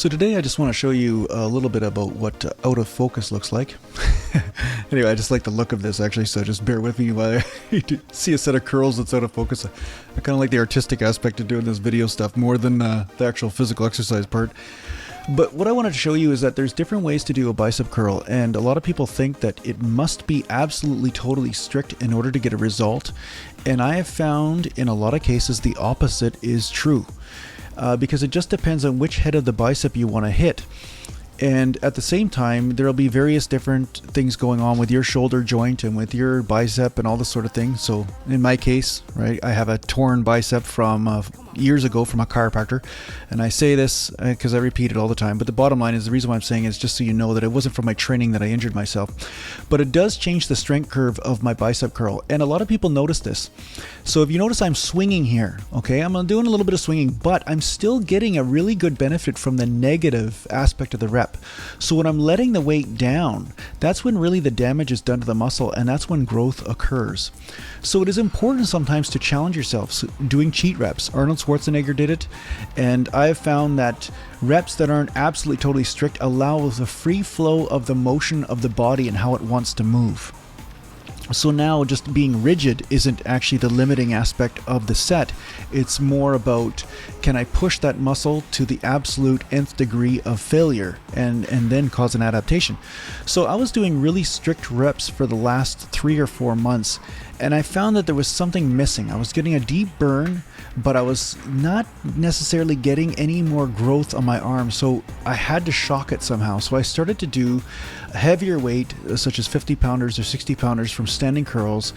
So today I just want to show you a little bit about what out of focus looks like. Anyway, I just like the look of this actually, so just bear with me while I see a set of curls that's out of focus. I kind of like the artistic aspect of doing this video stuff more than the actual physical exercise part. But what I wanted to show you is that there's different ways to do a bicep curl, and a lot of people think that it must be absolutely totally strict in order to get a result. And I have found in a lot of cases the opposite is true. Because it just depends on which head of the bicep you want to hit. And at the same time, there'll be various different things going on with your shoulder joint and with your bicep and all this sort of thing. So in my case, right, I have a torn bicep from years ago from a chiropractor. And I say this because I repeat it all the time. But the bottom line is, the reason why I'm saying is just so you know that it wasn't from my training that I injured myself. But it does change the strength curve of my bicep curl. And a lot of people notice this. So if you notice, I'm swinging here. Okay, I'm doing a little bit of swinging, but I'm still getting a really good benefit from the negative aspect of the rep. So when I'm letting the weight down, that's when really the damage is done to the muscle, and that's when growth occurs. So it is important sometimes to challenge yourself. So doing cheat reps. Arnold Schwarzenegger did it, and I've found that reps that aren't absolutely totally strict allow the free flow of the motion of the body and how it wants to move. So now just being rigid isn't actually the limiting aspect of the set. It's more about, can I push that muscle to the absolute nth degree of failure and then cause an adaptation. So I was doing really strict reps for the last 3 or 4 months, and I found that there was something missing. I was getting a deep burn, but I was not necessarily getting any more growth on my arm, so I had to shock it somehow. So I started to do heavier weight, such as 50 pounders or 60 pounders from standing curls,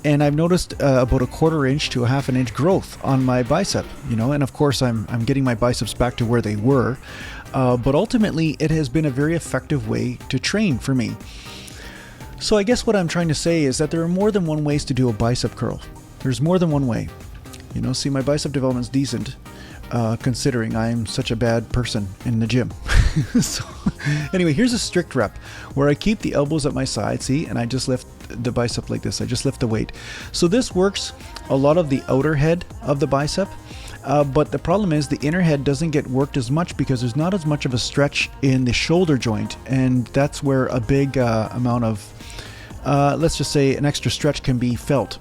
and I've noticed about a 1/4 inch to a 1/2 inch growth on my bicep, and of course I'm getting my biceps back to where they were, but ultimately it has been a very effective way to train for me. So I guess what I'm trying to say is that there are more than one ways to do a bicep curl. There's more than one way. See, my bicep development's decent, considering I'm such a bad person in the gym. So anyway, here's a strict rep where I keep the elbows at my side, see, and I just lift the bicep like this. I just lift the weight. So this works a lot of the outer head of the bicep, but the problem is the inner head doesn't get worked as much because there's not as much of a stretch in the shoulder joint, and that's where a big amount of, let's just say, an extra stretch can be felt.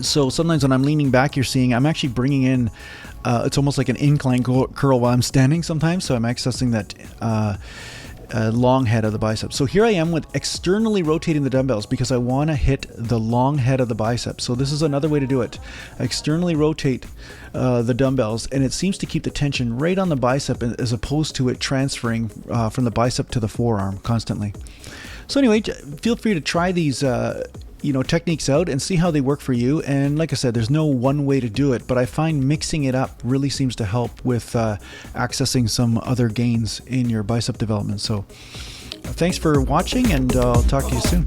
So sometimes when I'm leaning back, you're seeing I'm actually bringing in, it's almost like an incline curl while I'm standing sometimes. So I'm accessing that long head of the bicep. So here I am with externally rotating the dumbbells because I want to hit the long head of the bicep. So this is another way to do it. Externally rotate the dumbbells, and it seems to keep the tension right on the bicep as opposed to it transferring from the bicep to the forearm constantly. So anyway, feel free to try these techniques out and see how they work for you. And like I said, there's no one way to do it, but I find mixing it up really seems to help with accessing some other gains in your bicep development. So thanks for watching, and I'll talk to you soon.